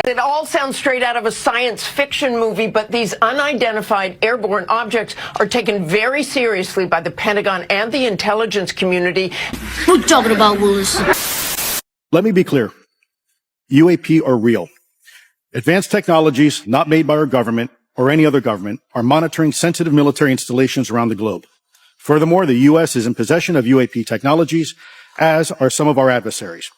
It all sounds straight out of a science fiction movie, but these unidentified airborne objects are taken very seriously by the Pentagon and the intelligence community. What you talking about, Willis? Let me be clear. UAP are real. Advanced technologies not made by our government or any other government are monitoring sensitive military installations around the globe. Furthermore, the U.S. is in possession of UAP technologies, as are some of our adversaries.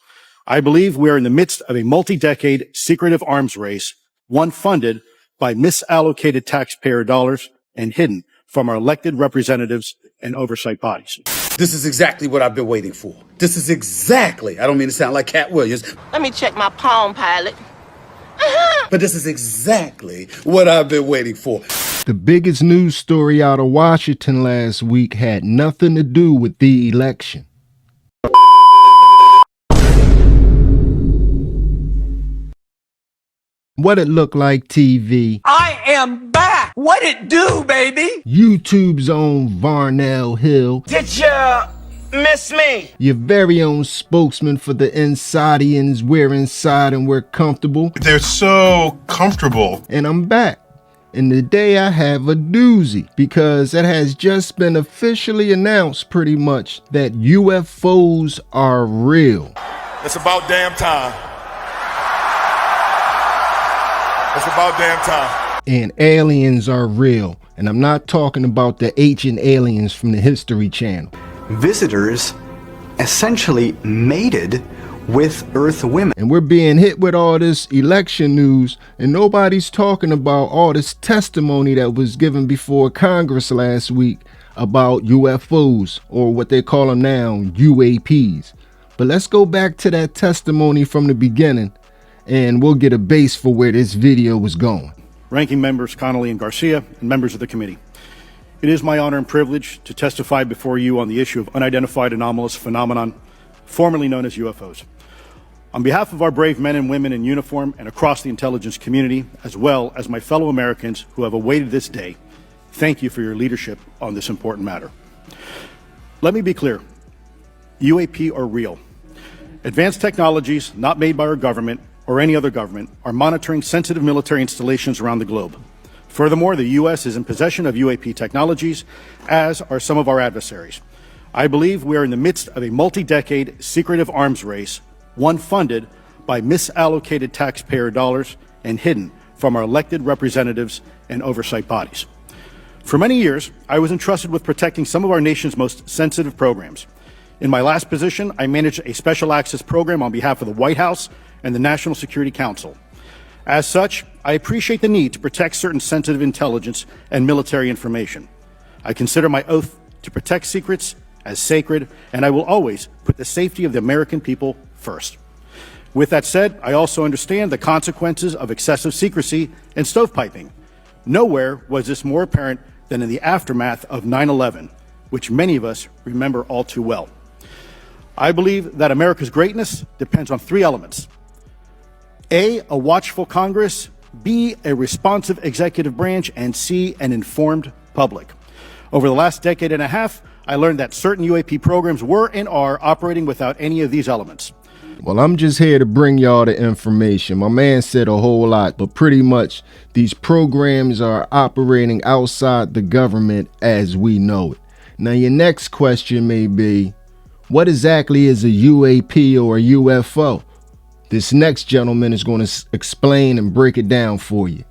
I believe we are in the midst of a multi-decade secretive arms race, one funded by misallocated taxpayer dollars and hidden from our elected representatives and oversight bodies. This is exactly what I've been waiting for. This is exactly, I don't mean to sound like Cat Williams. Let me check my Palm Pilot. But this is exactly what I've been waiting for. The biggest news story out of Washington last week had nothing to do with the election. What it look like, TV? I am back! What it do, baby? YouTube's own Varnell Hill. Did ya miss me? Your very own spokesman for the Insidians. We're inside and we're comfortable. They're so comfortable. And I'm back. And today I have a doozy because it has just been officially announced pretty much that UFOs are real. It's about damn time. It's about damn time. And aliens are real. And I'm not talking about the ancient aliens from the History Channel. Visitors essentially mated with Earth women. And we're being hit with all this election news, and nobody's talking about all this testimony that was given before Congress last week about UFOs, or what they call them now, UAPs. But let's go back to that testimony from the beginning, and we'll get a base for where this video was going. Ranking members Connolly and Garcia, and members of the committee. It is my honor and privilege to testify before you on the issue of unidentified anomalous phenomenon, formerly known as UFOs. On behalf of our brave men and women in uniform and across the intelligence community, as well as my fellow Americans who have awaited this day, thank you for your leadership on this important matter. Let me be clear. UAP are real. Advanced technologies not made by our government or any other government are monitoring sensitive military installations around the globe. Furthermore, the U.S. is in possession of UAP technologies, as are some of our adversaries. I believe we are in the midst of a multi-decade secretive arms race, one funded by misallocated taxpayer dollars and hidden from our elected representatives and oversight bodies. For many years, I was entrusted with protecting some of our nation's most sensitive programs. In my last position, I managed a special access program on behalf of the White House and the National Security Council. As such, I appreciate the need to protect certain sensitive intelligence and military information. I consider my oath to protect secrets as sacred, and I will always put the safety of the American people first. With that said, I also understand the consequences of excessive secrecy and stovepiping. Nowhere was this more apparent than in the aftermath of 9/11, which many of us remember all too well. I believe that America's greatness depends on three elements. A watchful Congress, B, a responsive executive branch, and C, an informed public. Over the last decade and a half, I learned that certain UAP programs were and are operating without any of these elements. Well, I'm just here to bring y'all the information. My man said a whole lot, but pretty much these programs are operating outside the government as we know it. Now, your next question may be, what exactly is a UAP or a UFO? This next gentleman is going to explain and break it down for you.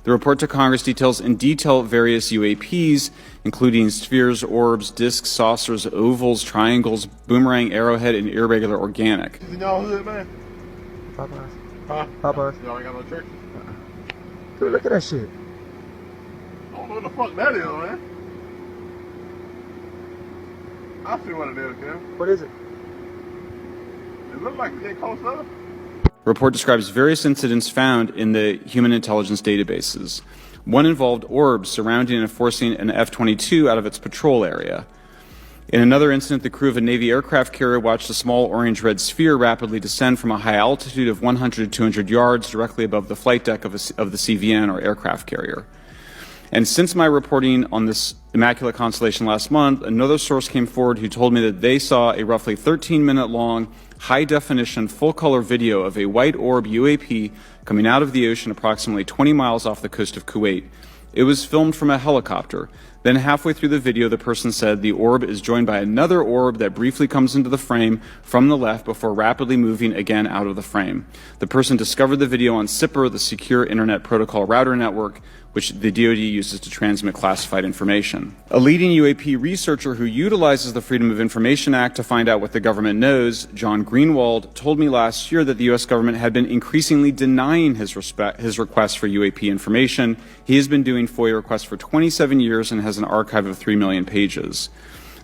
The report to Congress details in detail various UAPs, including spheres, orbs, discs, saucers, ovals, triangles, boomerang, arrowhead, and irregular organic. You know hood, man? Popeyes. Huh? Popeyes. Y'all ain't got no church? Dude, look at that shit. I don't know what the fuck that is, man. I see what it is, Kim. What is it? It looks like it close up. The report describes various incidents found in the human intelligence databases. One involved orbs surrounding and forcing an F-22 out of its patrol area. In another incident, the crew of a Navy aircraft carrier watched a small orange-red sphere rapidly descend from a high altitude of 100 to 200 yards directly above the flight deck of the CVN, or aircraft carrier. And since my reporting on this immaculate constellation last month, another source came forward who told me that they saw a roughly 13-minute long, high-definition, full-color video of a white orb UAP coming out of the ocean approximately 20 miles off the coast of Kuwait. It was filmed from a helicopter. Then halfway through the video, the person said the orb is joined by another orb that briefly comes into the frame from the left before rapidly moving again out of the frame. The person discovered the video on SIPR, the Secure Internet Protocol Router Network, which the DoD uses to transmit classified information. A leading UAP researcher who utilizes the Freedom of Information Act to find out what the government knows, John Greenwald, told me last year that the U.S. government had been increasingly denying his requests for UAP information. He has been doing FOIA requests for 27 years and has an archive of 3 million pages.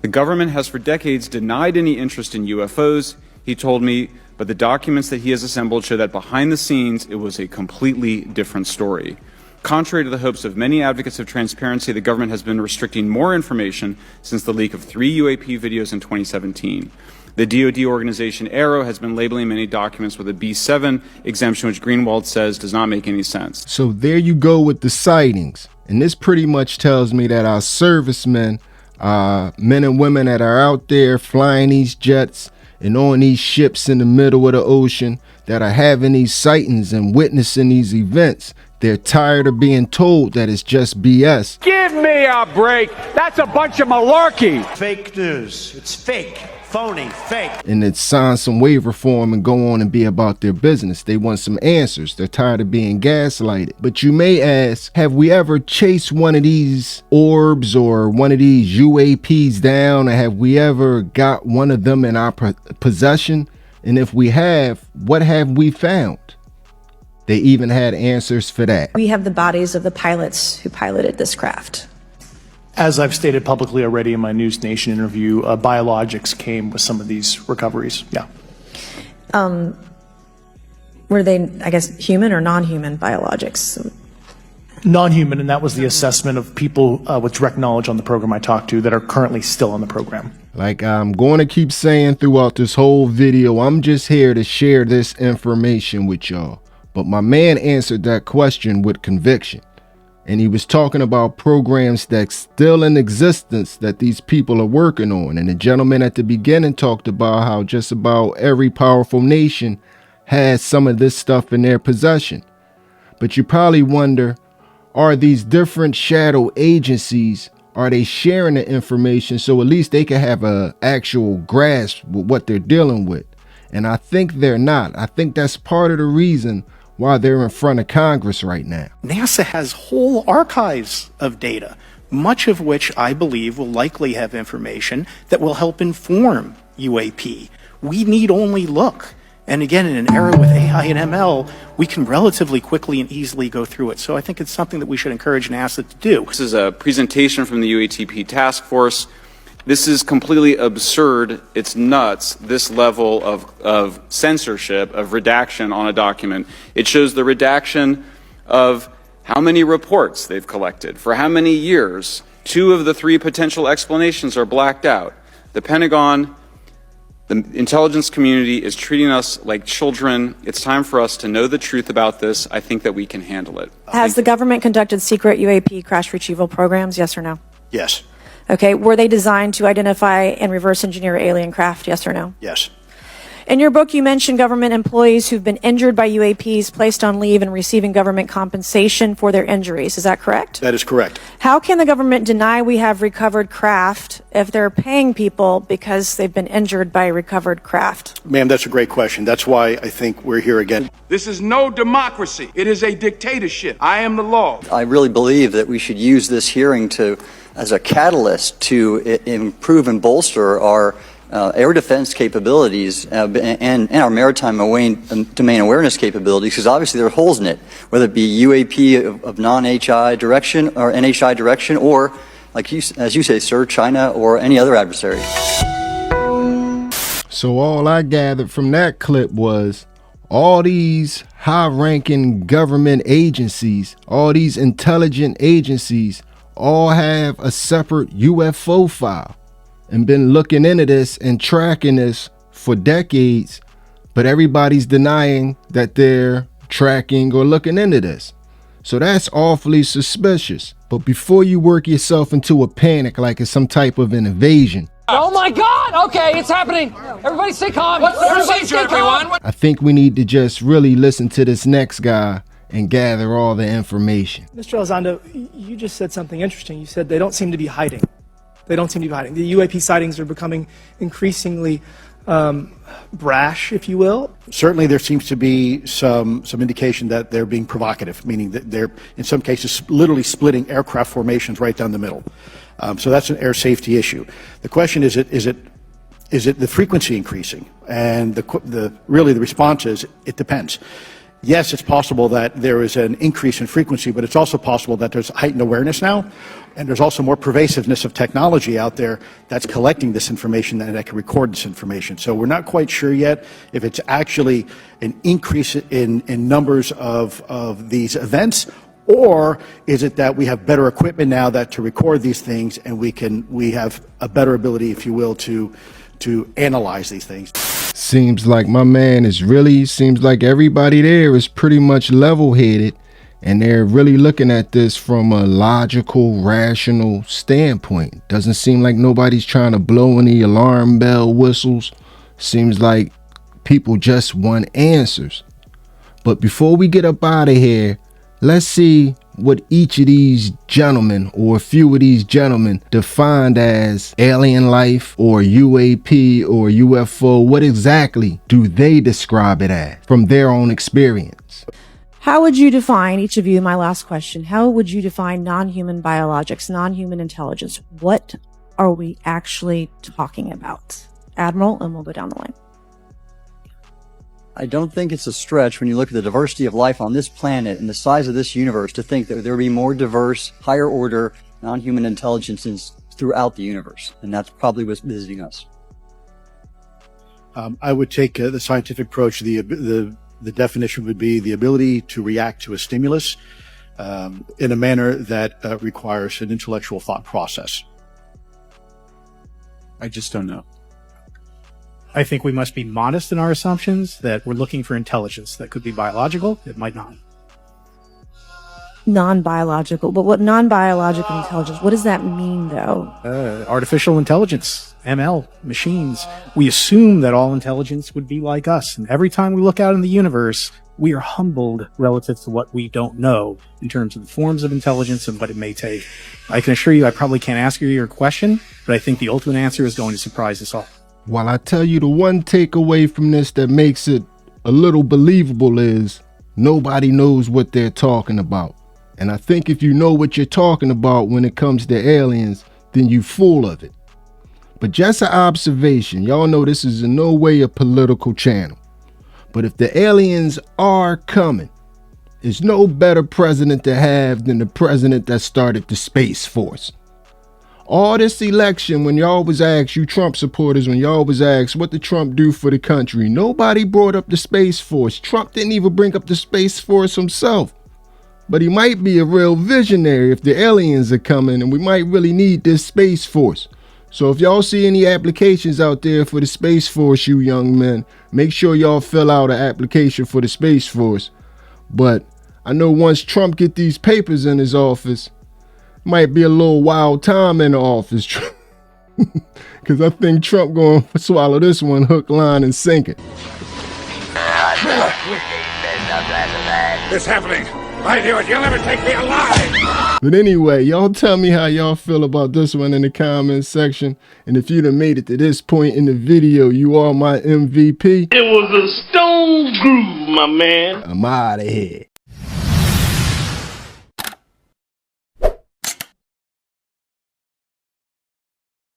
The government has for decades denied any interest in UFOs, he told me, but the documents that he has assembled show that behind the scenes it was a completely different story. Contrary to the hopes of many advocates of transparency, the government has been restricting more information since the leak of 3 UAP videos in 2017. The DoD organization AARO has been labeling many documents with a B7 exemption, which Greenwald says does not make any sense. So there you go with the sightings. And this pretty much tells me that our servicemen, men and women that are out there flying these jets and on these ships in the middle of the ocean that are having these sightings and witnessing these events, they're tired of being told that it's just BS. Give me a break. That's a bunch of malarkey. Fake news. It's fake. Phony. Fake. And it's sign some waiver form and go on and be about their business. They want some answers. They're tired of being gaslighted. But you may ask, have we ever chased one of these orbs or one of these UAPs down? Or have we ever got one of them in our possession? And if we have, what have we found? They even had answers for that. We have the bodies of the pilots who piloted this craft. As I've stated publicly already in my News Nation interview, biologics came with some of these recoveries. Yeah. Were they, I guess, human or non-human biologics? Non-human, and that was the assessment of people with direct knowledge on the program I talked to that are currently still on the program. Like I'm going to keep saying throughout this whole video, I'm just here to share this information with y'all. But my man answered that question with conviction. And he was talking about programs that's still in existence that these people are working on. And the gentleman at the beginning talked about how just about every powerful nation has some of this stuff in their possession. But you probably wonder, are these different shadow agencies, are they sharing the information so at least they can have an actual grasp with what they're dealing with? And I think they're not. I think that's part of the reason why they're in front of Congress right now. NASA has whole archives of data, much of which I believe will likely have information that will help inform UAP. We need only look. And again, in an era with AI and ML, we can relatively quickly and easily go through it. So I think it's something that we should encourage NASA to do. This is a presentation from the UATP task force. This is completely absurd. It's nuts, this level of censorship, of redaction on a document. It shows the redaction of how many reports they've collected, for how many years. 2 of the 3 potential explanations are blacked out. The Pentagon, the intelligence community is treating us like children. It's time for us to know the truth about this. I think that we can handle it. Has the government conducted secret UAP crash retrieval programs, yes or no? Yes. Okay, were they designed to identify and reverse engineer alien craft, yes or no? Yes. In your book, you mentioned government employees who've been injured by UAPs, placed on leave, and receiving government compensation for their injuries. Is that correct? That is correct. How can the government deny we have recovered craft if they're paying people because they've been injured by recovered craft? Ma'am, that's a great question. That's why I think we're here again. This is no democracy. It is a dictatorship. I am the law. I really believe that we should use this hearing as a catalyst to improve and bolster our air defense capabilities and our maritime domain awareness capabilities, because obviously there are holes in it, whether it be UAP of non-HI direction or NHI direction, or, like as you say, sir, China or any other adversary. So all I gathered from that clip was all these high-ranking government agencies, all these intelligent agencies, all have a separate UFO file and been looking into this and tracking this for decades, but everybody's denying that they're tracking or looking into this. So that's awfully suspicious. But before you work yourself into a panic like it's some type of an invasion, Oh my God! Okay, it's happening. Everybody stay calm. What's the procedure, everyone? I think we need to just really listen to this next guy and gather all the information. Mr. Elizondo, you just said something interesting. You said they don't seem to be hiding. They don't seem to be hiding. The UAP sightings are becoming increasingly brash, if you will. Certainly there seems to be some indication that they're being provocative, meaning that they're, in some cases, literally splitting aircraft formations right down the middle. So that's an air safety issue. The question is it the frequency increasing? And really the response is it depends. Yes, it's possible that there is an increase in frequency, but it's also possible that there's heightened awareness now, and there's also more pervasiveness of technology out there that's collecting this information and that can record this information. So we're not quite sure yet if it's actually an increase in numbers of these events, or is it that we have better equipment now that to record these things, and we have a better ability, if you will, to analyze these things. Seems like my man seems like everybody there is pretty much level-headed, and they're really looking at this from a logical, rational standpoint. Doesn't seem like nobody's trying to blow any alarm bell whistles. Seems like people just want answers. But before we get up out of here, let's see what each of these gentlemen, or a few of these gentlemen, defined as alien life or UAP or UFO. What exactly do they describe it as from their own experience? How would you define, each of you, my last question, how would you define non-human biologics, non-human intelligence? What are we actually talking about? Admiral, and we'll go down the line. I don't think it's a stretch when you look at the diversity of life on this planet and the size of this universe to think that there would be more diverse, higher order, non-human intelligences throughout the universe. And that's probably what's visiting us. I would take the scientific approach. The definition would be the ability to react to a stimulus in a manner that requires an intellectual thought process. I just don't know. I think we must be modest in our assumptions that we're looking for intelligence that could be biological. It might not. Non-biological, but what non-biological intelligence, what does that mean though? Artificial intelligence, ML, machines. We assume that all intelligence would be like us. And every time we look out in the universe, we are humbled relative to what we don't know in terms of the forms of intelligence and what it may take. I can assure you I probably can't ask you your question, but I think the ultimate answer is going to surprise us all. While I tell you the one takeaway from this that makes it a little believable is nobody knows what they're talking about. And I think if you know what you're talking about when it comes to aliens, then you're full of it. But just an observation, y'all know this is in no way a political channel. But if the aliens are coming, there's no better president to have than the president that started the Space Force. All this election, when y'all was asked, you Trump supporters, when y'all was asked, what did Trump do for the country? Nobody brought up the Space Force. Trump didn't even bring up the Space Force himself. But he might be a real visionary if the aliens are coming, and we might really need this Space Force. So if y'all see any applications out there for the Space Force, you young men, make sure y'all fill out an application for the Space Force. But I know once Trump get these papers in his office, might be a little wild time in the office. Because I think Trump going to swallow this one hook, line, and sinker. It's happening. I knew it. You'll never take me alive. But anyway, y'all tell me how y'all feel about this one in the comments section. And if you'd have made it to this point in the video, you are my MVP. It was a stone groove, my man. I'm out of here.